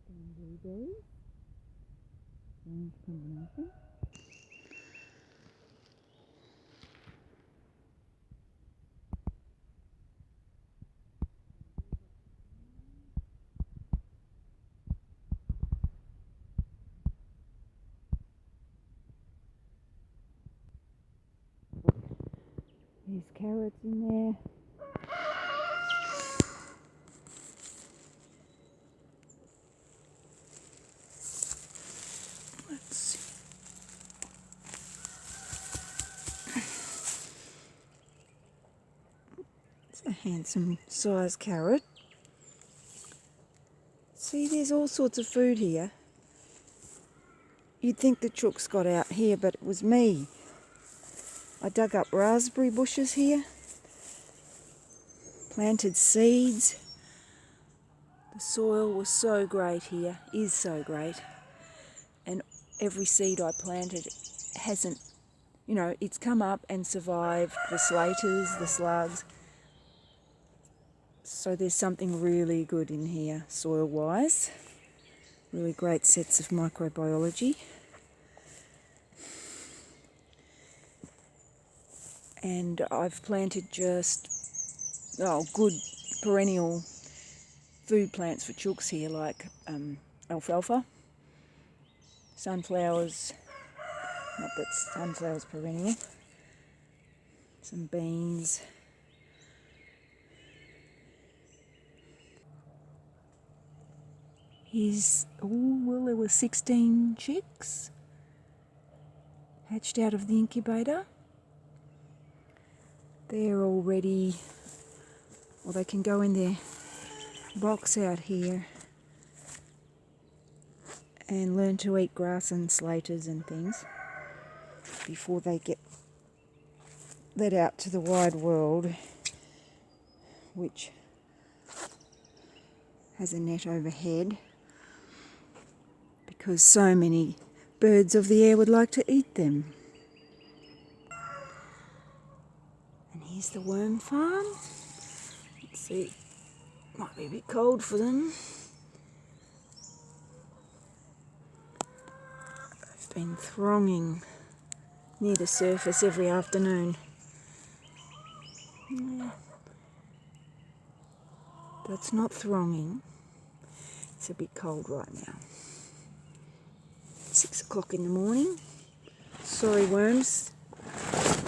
and blueberries. Strange combination. There's carrots in there. Let's see. It's a handsome sized carrot. See, there's all sorts of food here. You'd think the chooks got out here, but it was me. I dug up raspberry bushes here, planted seeds. The soil was so great here, is so great. And every seed I planted hasn't, it's come up and survived the slaters, the slugs. So there's something really good in here, soil-wise. Really great sets of microbiology. And I've planted just, good perennial food plants for chooks here, like alfalfa, sunflowers, not that sunflowers perennial, some beans. There were 16 chicks hatched out of the incubator. They're already, they can go in their box out here and learn to eat grass and slaters and things before they get let out to the wide world, which has a net overhead because so many birds of the air would like to eat them. And here's the worm farm. Let's see, might be a bit cold for them. I've been thronging near the surface every afternoon. Yeah. That's not thronging. It's a bit cold right now. 6 o'clock in the morning. Sorry worms,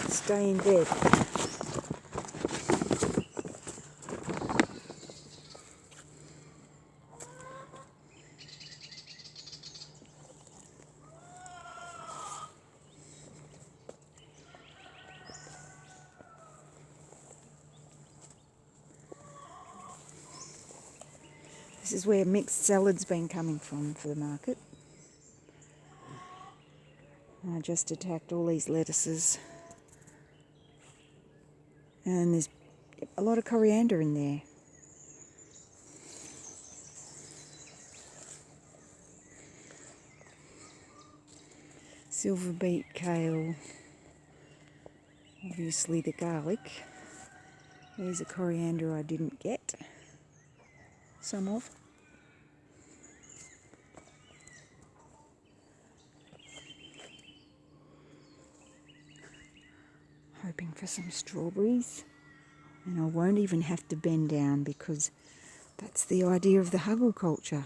stay in bed. This is where mixed salad's been coming from for the market. And I just attacked all these lettuces. And there's a lot of coriander in there. Silver beet, kale, obviously the garlic. There's a coriander I didn't get, some of. Hoping for some strawberries, and I won't even have to bend down because that's the idea of the huggle culture.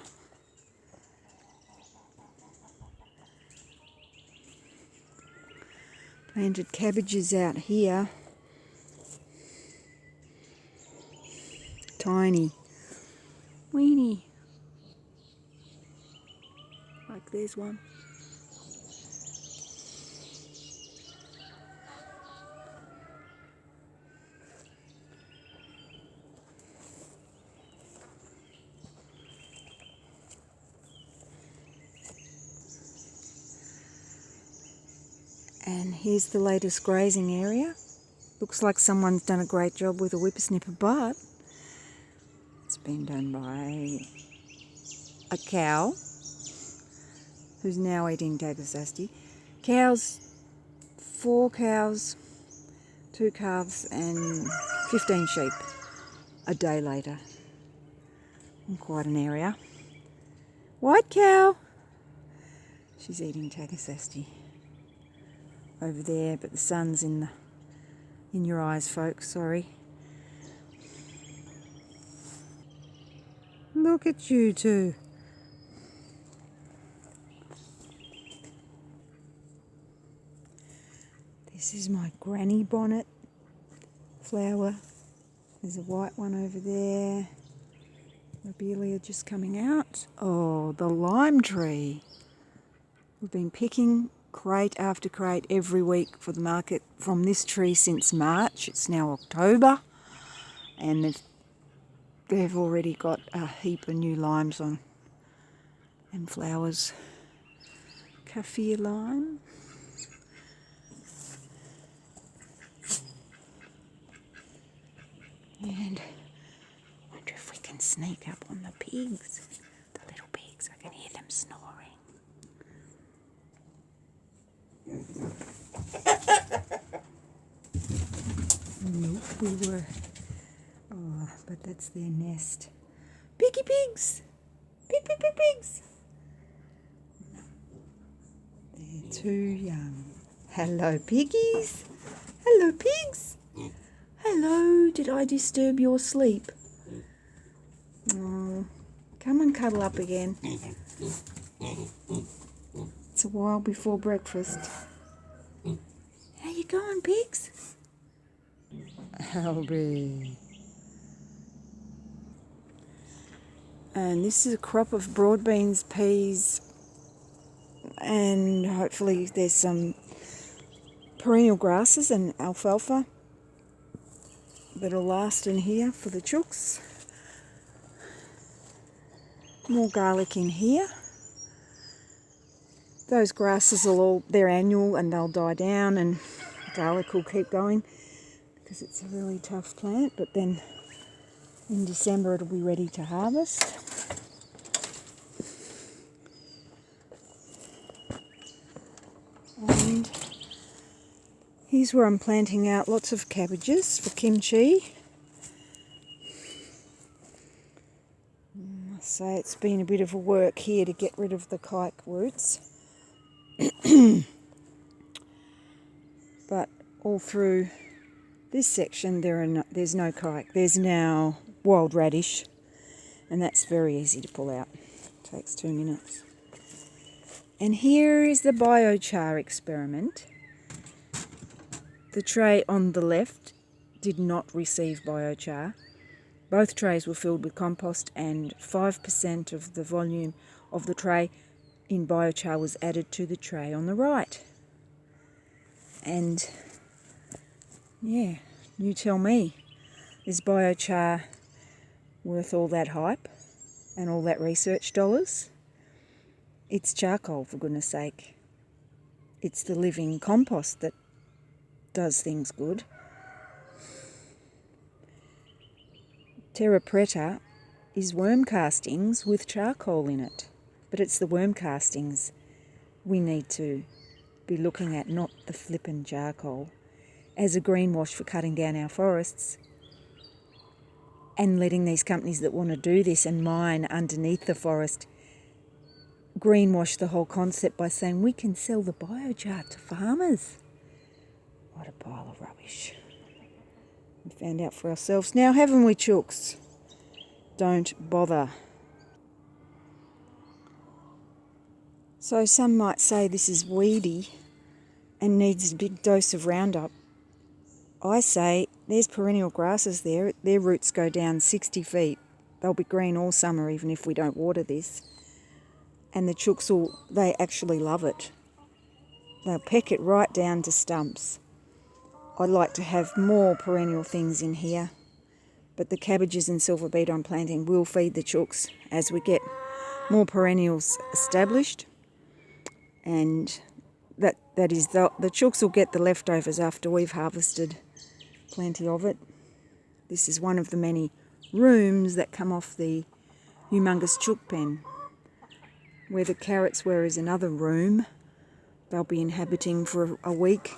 Planted cabbages out here, tiny, weeny, like there's one. And here's the latest grazing area. Looks like someone's done a great job with a whippersnipper, but it's been done by a cow who's now eating Dagosasti. Cows, 4 cows, 2 calves and 15 sheep a day later in quite an area. White cow. She's eating takasasti over there, but the sun's in your eyes, folks, sorry. Look at you two. This is my granny bonnet flower. There's a white one over there. Lobelia just coming out. Oh, the lime tree. We've been picking crate after crate every week for the market from this tree since March. It's now October, and they've already got a heap of new limes on and flowers. Kaffir lime. And I wonder if we can sneak up on the pigs. The little pigs, I can hear them snoring. Nope, we were. Oh, but that's their nest. Piggy pigs! Pig, pig, pig, pigs! They're too young. Hello, piggies! Hello, pigs! Hello, did I disturb your sleep? Oh, come and cuddle up again. It's a while before breakfast. How you going, pigs? Albie. And this is a crop of broad beans, peas, and hopefully there's some perennial grasses and alfalfa that'll last in here for the chooks. More garlic in here. Those grasses they're annual and they'll die down, and garlic will keep going because it's a really tough plant, but then in December it'll be ready to harvest. And here's where I'm planting out lots of cabbages for kimchi. So it's been a bit of a work here to get rid of the kike roots. But all through this section there's no kike. There's now wild radish, and that's very easy to pull out. Takes 2 minutes. And here is the biochar experiment. The tray on the left did not receive biochar. Both trays were filled with compost, and 5% of the volume of the tray in biochar was added to the tray on the right. And yeah, you tell me, is biochar worth all that hype and all that research dollars? It's charcoal, for goodness sake. It's the living compost that does things good. Terra preta is worm castings with charcoal in it, but it's the worm castings we need to be looking at, not the flippin' charcoal, as a greenwash for cutting down our forests and letting these companies that want to do this and mine underneath the forest greenwash the whole concept by saying we can sell the biochar to farmers. What a pile of rubbish. We found out for ourselves now, haven't we, chooks? Don't bother. So some might say this is weedy and needs a big dose of Roundup. I say there's perennial grasses there. Their roots go down 60 feet. They'll be green all summer even if we don't water this. And the chooks they actually love it. They'll peck it right down to stumps. I'd like to have more perennial things in here, but the cabbages and silver beet I'm planting will feed the chooks as we get more perennials established, and that is the chooks will get the leftovers after we've harvested plenty of it. This is one of the many rooms that come off the humongous chook pen. Where the carrots were is another room. They'll be inhabiting for a week,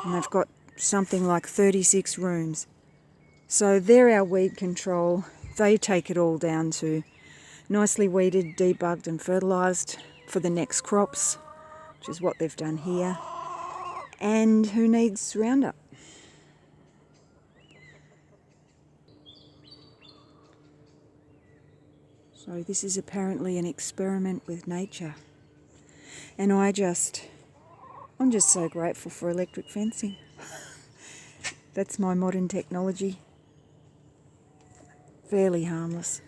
and they've got something like 36 rooms. So they're our weed control. They take it all down to nicely weeded, debugged and fertilised for the next crops, which is what they've done here. And who needs Roundup? So this is apparently an experiment with nature. And I'm just so grateful for electric fencing. That's my modern technology. Fairly harmless.